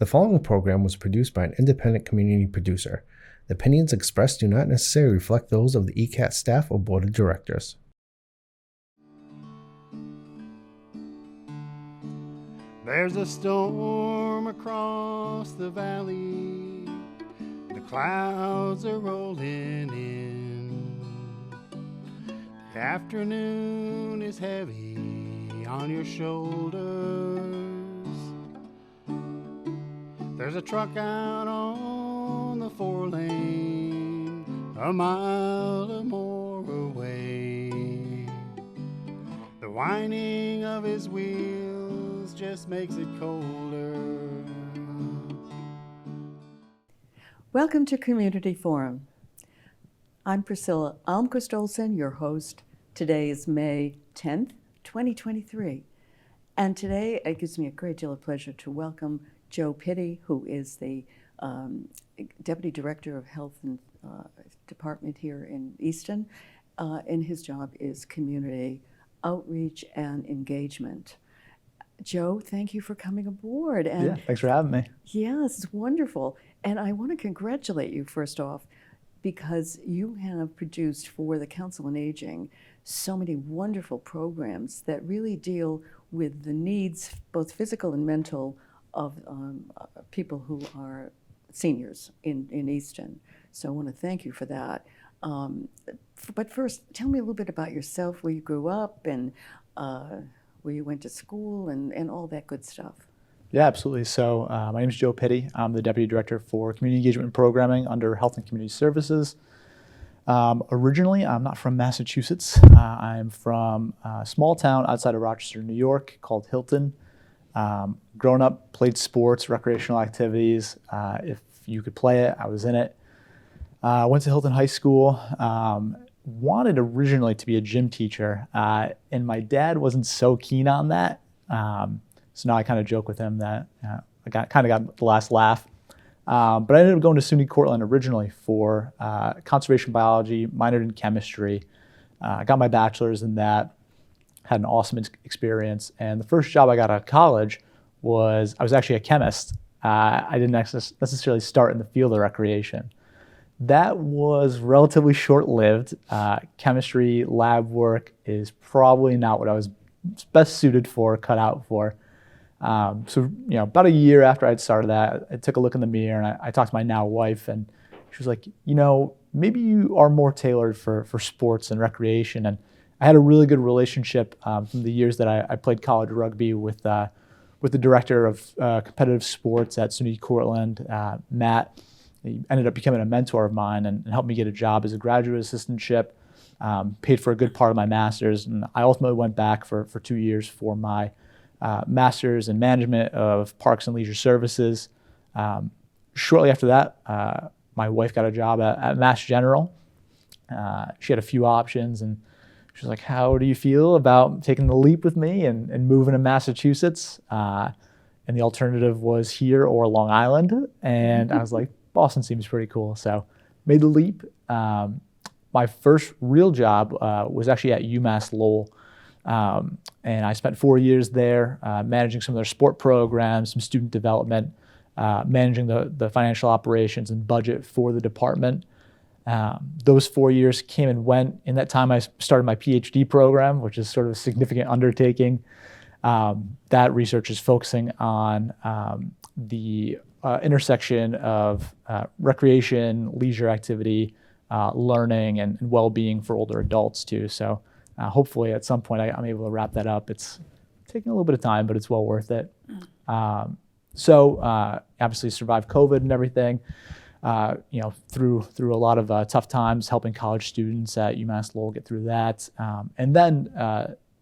The following program was produced by an independent community producer. The opinions expressed do not necessarily reflect those of the ECAT staff or board of directors. There's a storm across the valley. The clouds are rolling in. The afternoon is heavy on your shoulders. There's a truck out on the 4-lane, a mile or more away. The whining of his wheels just makes it colder. Welcome to Community Forum. I'm Priscilla Almquist-Olsen, your host. Today is May 10th, 2023. And today it gives me a great deal of pleasure to welcome Joe Pitti, who is the Deputy Director of Health and Department here in Easton. And his job is community outreach and engagement. Joe, thank you for coming aboard. And thanks for having me. Yes, it's wonderful. And I want to congratulate you, first off, because you have produced for the Council on Aging so many wonderful programs that really deal with the needs, both physical and mental, of people who are seniors in Easton. So I want to thank you for that. But first, tell me a little bit about yourself, where you grew up and where you went to school and all that good stuff. Yeah, absolutely. So my name is Joe Pitti. I'm the Deputy Director for Community Engagement and Programming under Health and Community Services. Originally, I'm not from Massachusetts. I'm from a small town outside of Rochester, New York called Hilton. Grown up, played sports, recreational activities. If you could play it, I was in it. Went to Hilton High School. Wanted originally to be a gym teacher, and my dad wasn't so keen on that. So now I kind of joke with him that I got the last laugh. But I ended up going to SUNY Cortland originally for conservation biology, minored in chemistry. I got my bachelor's in that, had an awesome experience. And the first job I got out of college I was actually a chemist. I didn't necessarily start in the field of recreation. That was relatively short-lived. Chemistry lab work is probably not what I was best suited for, cut out for. So about a year after I'd started that, I took a look in the mirror and I talked to my now wife, and she was like, maybe you are more tailored for sports and recreation. And I had a really good relationship from the years that I played college rugby with the director of competitive sports at SUNY Cortland, Matt. He ended up becoming a mentor of mine and helped me get a job as a graduate assistantship, paid for a good part of my master's. And I ultimately went back for 2 years for my master's in management of parks and leisure services. Shortly after that, my wife got a job at Mass General. She had a few options, and she was like, how do you feel about taking the leap with me and moving to Massachusetts? And the alternative was here or Long Island. And I was like, Boston seems pretty cool. So made the leap. My first real job was actually at UMass Lowell. And I spent 4 years there managing some of their sport programs, some student development, managing the financial operations and budget for the department. Those 4 years came and went. In that time, I started my PhD program, which is sort of a significant undertaking. That research is focusing on the intersection of recreation, leisure activity, learning, and well-being for older adults too. So hopefully at some point I'm able to wrap that up. It's taking a little bit of time, but it's well worth it. So obviously survived COVID and everything. Through a lot of tough times, helping college students at UMass Lowell get through that. And then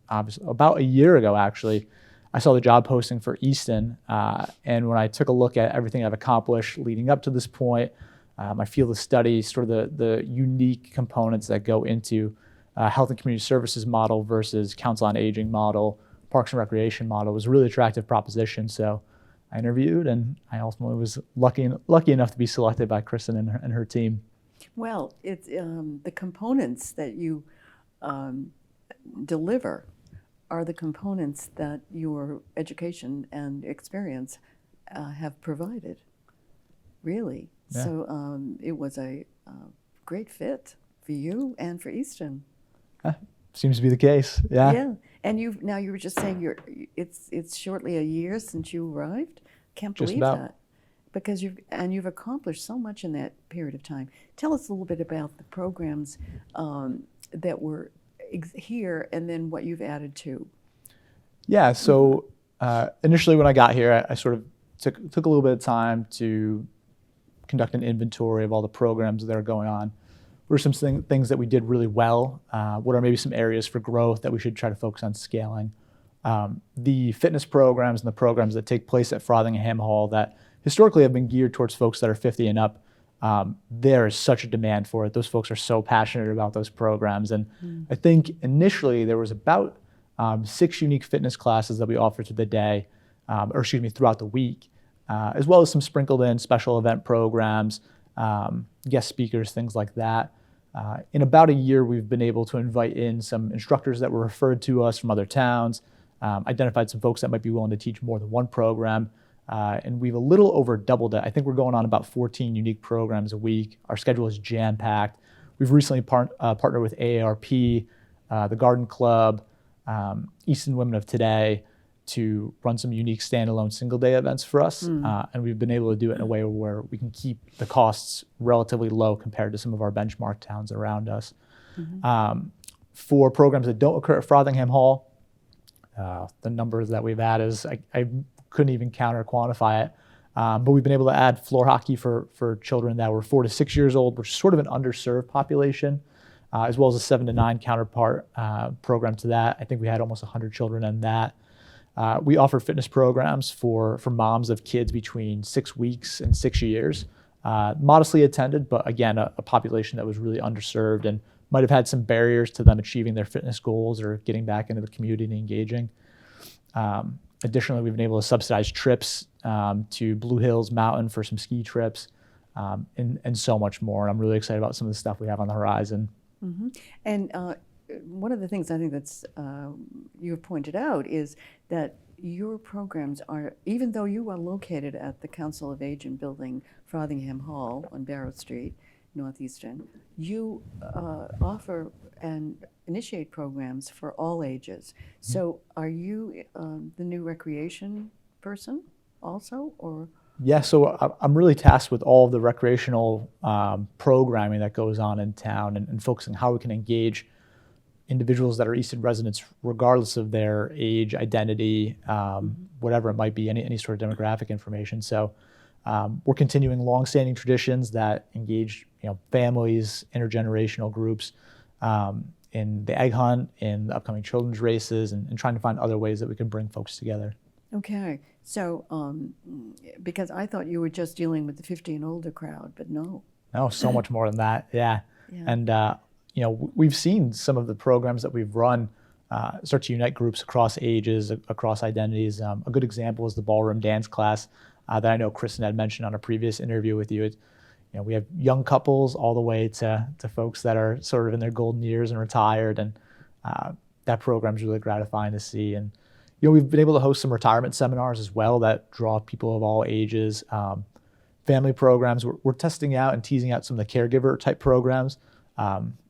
obviously about a year ago, actually, I saw the job posting for Easton. And when I took a look at everything I've accomplished leading up to this point, my field of study, sort of the unique components that go into health and community services model versus council on aging model, parks and recreation model, was a really attractive proposition. So I interviewed, and I ultimately was lucky enough to be selected by Kristen and her team. Well, it's the components that you deliver are the components that your education and experience have provided, really. Yeah. So it was a great fit for you and for Easton. Seems to be the case. Yeah. Yeah, and you were just saying it's shortly a year since you arrived. Can't Just believe about. that, because you've accomplished so much in that period of time. Tell us a little bit about the programs that were here, and then what you've added to. Yeah. So initially, when I got here, I sort of took a little bit of time to conduct an inventory of all the programs that are going on. What are some things that we did really well? What are maybe some areas for growth that we should try to focus on scaling? The fitness programs and the programs that take place at Frothingham Hall that historically have been geared towards folks that are 50 and up, there is such a demand for it. Those folks are so passionate about those programs. And I think initially there was about 6 unique fitness classes that we offered through the day, throughout the week, as well as some sprinkled in special event programs, guest speakers, things like that. In about a year, we've been able to invite in some instructors that were referred to us from other towns, identified some folks that might be willing to teach more than one program, and we've a little over doubled it. I think we're going on about 14 unique programs a week. Our schedule is jam-packed. We've recently partnered with AARP, the Garden Club, Easton Women of Today, to run some unique standalone single-day events for us, and we've been able to do it in a way where we can keep the costs relatively low compared to some of our benchmark towns around us. For programs that don't occur at Frothingham Hall, the numbers that we've had is I couldn't even count or quantify it, but we've been able to add floor hockey for children that were 4 to 6 years old, which is sort of an underserved population, as well as a 7 to 9 counterpart program to that. I think we had almost 100 children in that. We offer fitness programs for moms of kids between 6 weeks and 6 years, modestly attended, but again, a population that was really underserved and might have had some barriers to them achieving their fitness goals or getting back into the community and engaging. Additionally, we've been able to subsidize trips to Blue Hills Mountain for some ski trips, and so much more. And I'm really excited about some of the stuff we have on the horizon. And one of the things I think that's you have pointed out is that your programs are, even though you are located at the Council of Aging building, Frothingham Hall on Barrow Street, Northeastern, you offer and initiate programs for all ages. So are you the new recreation person also, or? Yeah, so I'm really tasked with all of the recreational programming that goes on in town and focusing how we can engage individuals that are Easton residents, regardless of their age, identity, whatever it might be, any sort of demographic information. So we're continuing longstanding traditions that engage, families, intergenerational groups, in the egg hunt, in the upcoming children's races, and trying to find other ways that we can bring folks together. Okay, so because I thought you were just dealing with the 50 and older crowd, but no. No, so much more than that. Yeah. And we've seen some of the programs that we've run start to unite groups across ages, across identities. A good example is the ballroom dance class that I know Kristen had mentioned on a previous interview with you. We have young couples all the way to folks that are sort of in their golden years and retired, and that program is really gratifying to see. And we've been able to host some retirement seminars as well that draw people of all ages. Family programs, we're testing out and teasing out some of the caregiver type programs.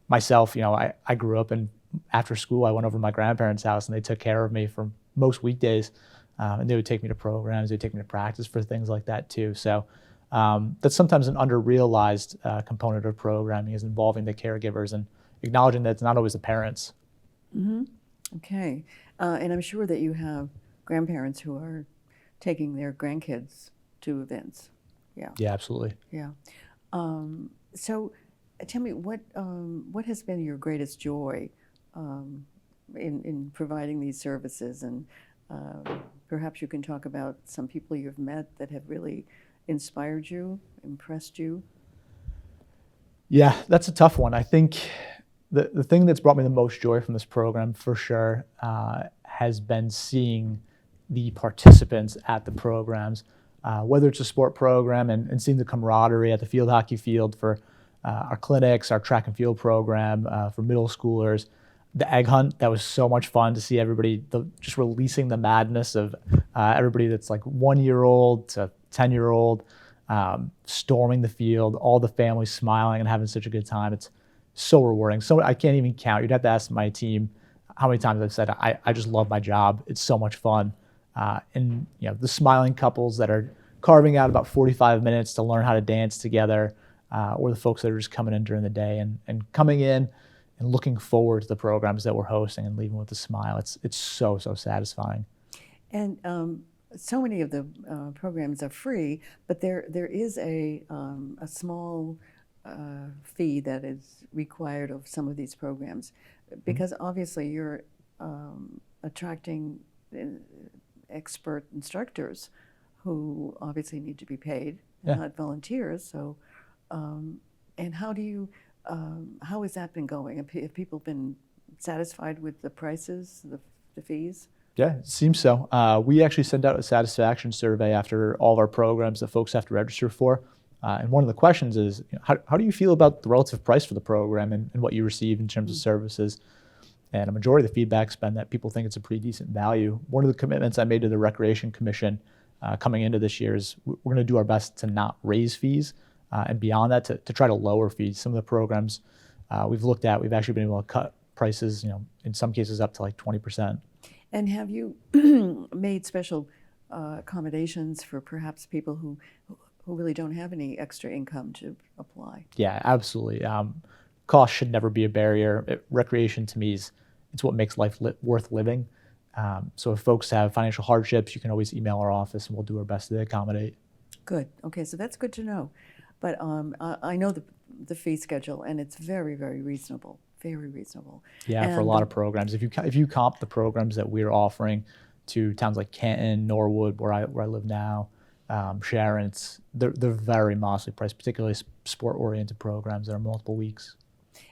Myself, I grew up, and after school I went over to my grandparents' house and they took care of me for most weekdays, and they would take me to programs, they'd take me to practice for things like that too. So that's sometimes an under-realized component of programming, is involving the caregivers and acknowledging that it's not always the parents. Okay, and I'm sure that you have grandparents who are taking their grandkids to events. Yeah, absolutely. Yeah. So tell me, what has been your greatest joy in providing these services? And perhaps you can talk about some people you've met that have really inspired you, impressed you. Yeah, that's a tough one. I think the thing that's brought me the most joy from this program, for sure, has been seeing the participants at the programs, whether it's a sport program and seeing the camaraderie at the field hockey field for our clinics, our track and field program for middle schoolers, the egg hunt. That was so much fun to see everybody just releasing the madness of everybody that's like 1-year-old to 10-year-old, storming the field, all the families smiling and having such a good time. It's so rewarding. So I can't even count. You'd have to ask my team how many times I've said, I just love my job. It's so much fun. And the smiling couples that are carving out about 45 minutes to learn how to dance together, or the folks that are just coming in during the day and coming in and looking forward to the programs that we're hosting and leaving with a smile. It's so satisfying. And so many of the programs are free, but there is a small fee that is required of some of these programs, because obviously you're attracting expert instructors who obviously need to be paid, and not volunteers. So, and how has that been going? Have people been satisfied with the prices, the fees? Yeah, it seems so. We actually send out a satisfaction survey after all of our programs that folks have to register for. And one of the questions is, how do you feel about the relative price for the program and what you receive in terms of services? And a majority of the feedback's been that people think it's a pretty decent value. One of the commitments I made to the Recreation Commission coming into this year is we're going to do our best to not raise fees, and beyond that to try to lower fees. Some of the programs we've looked at, we've actually been able to cut prices, in some cases up to like 20%. And have you made special accommodations for perhaps people who really don't have any extra income to apply? Yeah, absolutely. Cost should never be a barrier. Recreation to me it's what makes life worth living. So if folks have financial hardships, you can always email our office and we'll do our best to accommodate. Good. Okay, so that's good to know. But I know the fee schedule, and it's very, very reasonable. Very reasonable. Yeah, and for a lot of programs. If you comp the programs that we're offering to towns like Canton, Norwood, where I live now, Sharon, they're very modestly priced, particularly sport-oriented programs that are multiple weeks.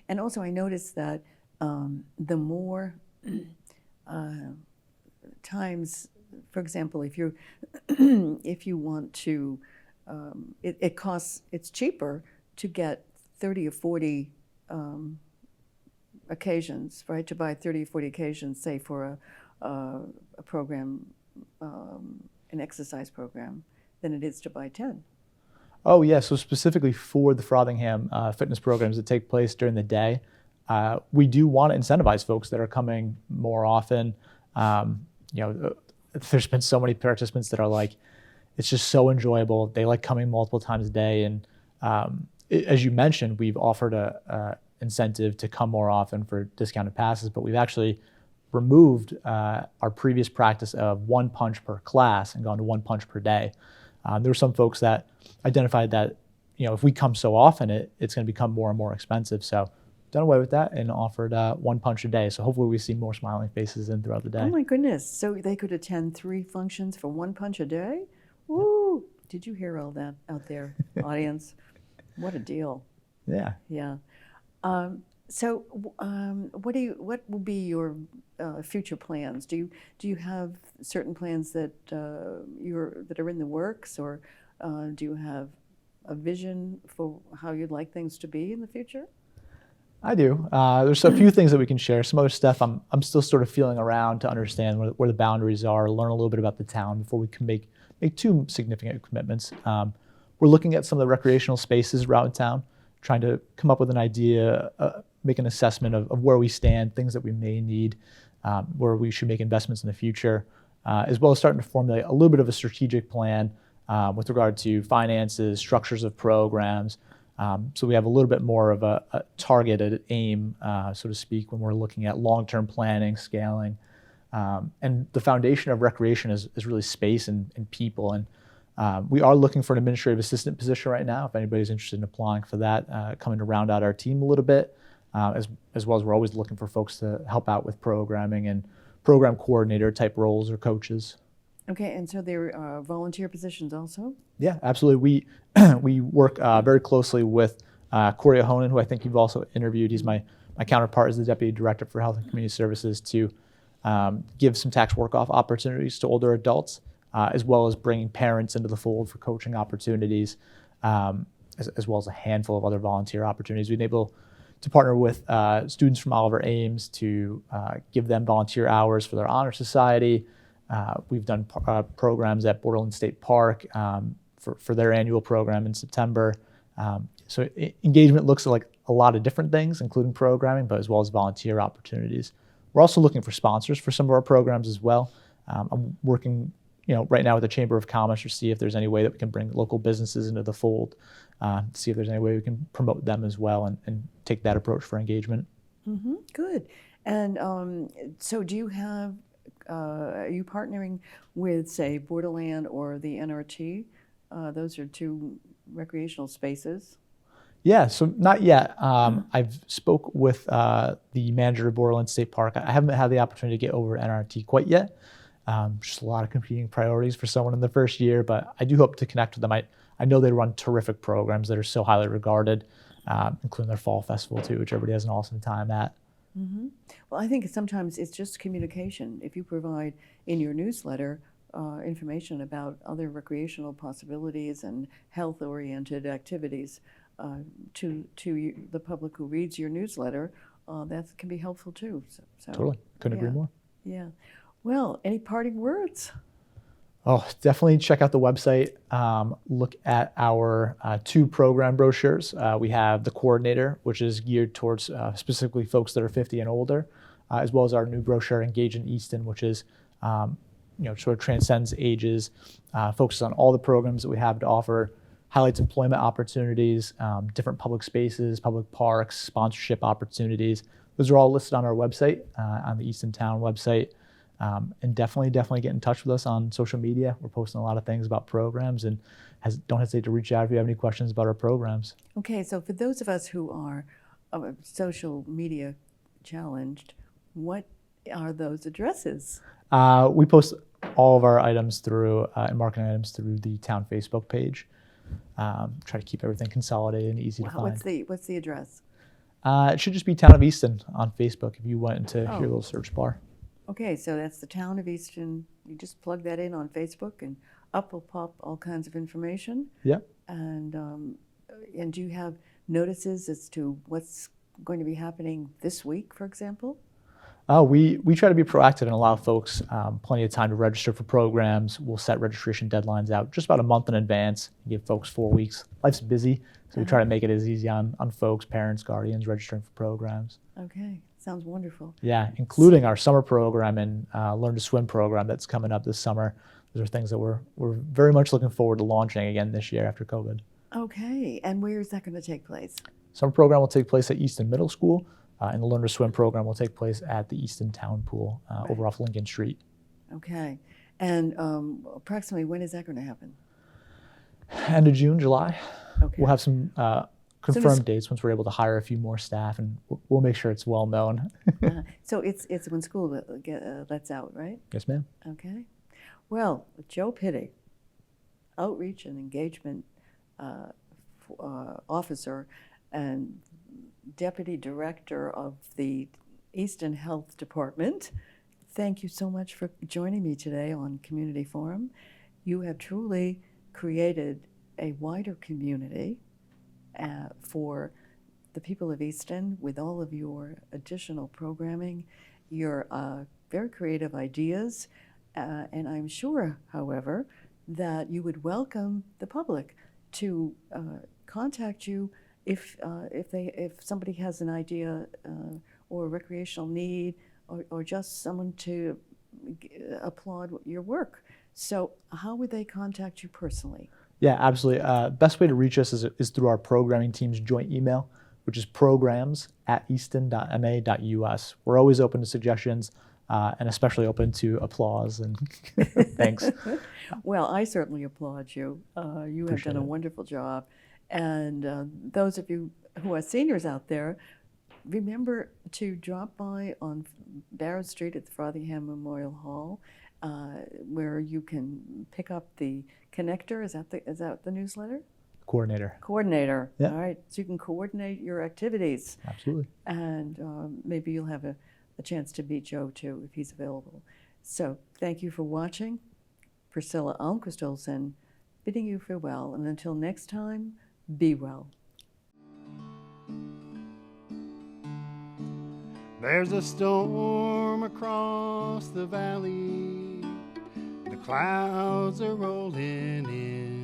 And also, I noticed that the more times, for example, if you want to, it's cheaper to get 30 or 40 occasions, right? To buy 30 or 40 occasions, say for a program, an exercise program, than it is to buy 10. Oh yeah, so specifically for the Frothingham fitness programs that take place during the day, we do want to incentivize folks that are coming more often. There's been so many participants that are like, it's just so enjoyable. They like coming multiple times a day. And as you mentioned, we've offered a incentive to come more often for discounted passes, but we've actually removed our previous practice of one punch per class and gone to one punch per day. There were some folks that identified that, if we come so often, it's going to become more and more expensive. So done away with that and offered one punch a day. So hopefully we see more smiling faces in throughout the day. Oh my goodness. So they could attend 3 functions for 1 punch a day? Woo! Did you hear all that out there, audience? What a deal. Yeah. Yeah. So what will be your future plans? Do you have certain plans that that are in the works, or do you have a vision for how you'd like things to be in the future? I do. There's a few things that we can share. Some other stuff I'm still sort of feeling around to understand where the boundaries are, learn a little bit about the town before we can make too significant commitments. We're looking at some of the recreational spaces around town, trying to come up with an idea, make an assessment of where we stand, things that we may need, where we should make investments in the future, as well as starting to formulate a little bit of a strategic plan with regard to finances, structures of programs. So we have a little bit more of a targeted aim, so to speak, when we're looking at long-term planning, scaling. And the foundation of recreation is really space and people. And we are looking for an administrative assistant position right now, if anybody's interested in applying for that, coming to round out our team a little bit, as well as we're always looking for folks to help out with programming and program coordinator type roles or coaches. Okay, and so there are volunteer positions also? Yeah, absolutely. We work very closely with Corey Ahonen, who I think you've also interviewed. He's my counterpart as the Deputy Director for Health and Community Services, to give some tax work-off opportunities to older adults, as well as bringing parents into the fold for coaching opportunities, as well as a handful of other volunteer opportunities. We've been able to partner with students from Oliver Ames to give them volunteer hours for their honor society, We've done programs at Borderland State Park for their annual program in September. So engagement looks like a lot of different things, including programming, but as well as volunteer opportunities. We're also looking for sponsors for some of our programs as well. I'm working, right now with the Chamber of Commerce to see if there's any way that we can bring local businesses into the fold, see if there's any way we can promote them as well and take that approach for engagement. Mm-hmm. Good. And so do you have, are you partnering with, say, Borderland or the NRT? Those are two recreational spaces. Yeah, so not yet. I've spoke with the manager of Borderland State Park. I haven't had the opportunity to get over to NRT quite yet. Just a lot of competing priorities for someone in the first year, but I do hope to connect with them. I know they run terrific programs that are so highly regarded, including their fall festival too, which everybody has an awesome time at. Mm-hmm. Well, I think sometimes it's just communication. If you provide in your newsletter information about other recreational possibilities and health-oriented activities to the public who reads your newsletter, that can be helpful too. So Totally, couldn't agree more. Yeah. Well, any parting words? Oh, definitely check out the website. Look at our 2 program brochures. We have the Coordinator, which is geared towards specifically folks that are 50 and older, as well as our new brochure, Engage in Easton, which is sort of transcends ages, focuses on all the programs that we have to offer, highlights employment opportunities, different public spaces, public parks, sponsorship opportunities. Those are all listed on our website, on the Easton Town website. And definitely get in touch with us on social media. We're posting a lot of things about programs, and don't hesitate to reach out if you have any questions about our programs. Okay, so for those of us who are social media challenged, what are those addresses? We post all of our items through, and marketing items through the town Facebook page. Try to keep everything consolidated and easy to find. What's the address? It should just be Town of Easton on Facebook if you went into your little search bar. Okay, so that's the Town of Easton. You just plug that in on Facebook, and up will pop all kinds of information. Yep. And do you have notices as to what's going to be happening this week, for example? We try to be proactive and allow folks plenty of time to register for programs. We'll set registration deadlines out just about a month in advance, give folks 4 weeks. Life's busy, so we try to make it as easy on folks, parents, guardians registering for programs. Okay, sounds wonderful. Yeah, including our summer program and Learn to Swim program that's coming up this summer. Those are things that we're very much looking forward to launching again this year after COVID. Okay, and where is that going to take place? Summer program will take place at Easton Middle School. And the Learn to Swim program will take place at the Easton Town Pool over off Lincoln Street. Okay. And approximately when is that going to happen? End of June, July. Okay. We'll have some confirmed dates once we're able to hire a few more staff, and we'll make sure it's well known. So it's when school lets out, right? Yes, ma'am. Okay. Well, Joe Pitti, Outreach and Engagement Officer and Deputy Director of the Easton Health Department. Thank you so much for joining me today on Community Forum. You have truly created a wider community for the people of Easton with all of your additional programming, your very creative ideas, and I'm sure, however, that you would welcome the public to contact you if somebody has an idea or a recreational need or just someone to applaud your work. So how would they contact you personally? Yeah, absolutely. Best way to reach us is through our programming team's joint email, which is programs@easton.ma.us. We're always open to suggestions and especially open to applause and thanks. Well, I certainly applaud you. You have done a wonderful job. And those of you who are seniors out there, remember to drop by on Barrow Street at the Frothingham Memorial Hall, where you can pick up the connector. Is that the newsletter? Coordinator. Yeah. All right. So you can coordinate your activities. Absolutely. And maybe you'll have a chance to meet Joe too if he's available. So thank you for watching. Priscilla Almquist-Olsen bidding you farewell, and until next time, be well. There's a storm across the valley, clouds are rolling in.